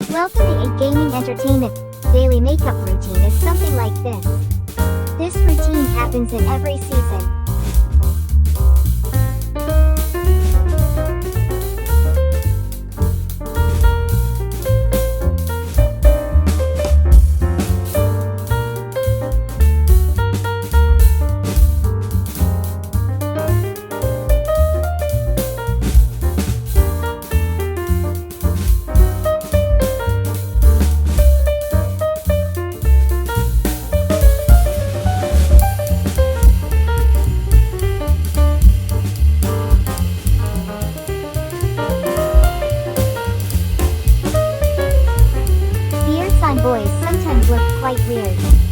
Welcome to a gaming entertainment. Daily makeup routine is something like this. This routine happens in every season. Boys sometimes look quite weird.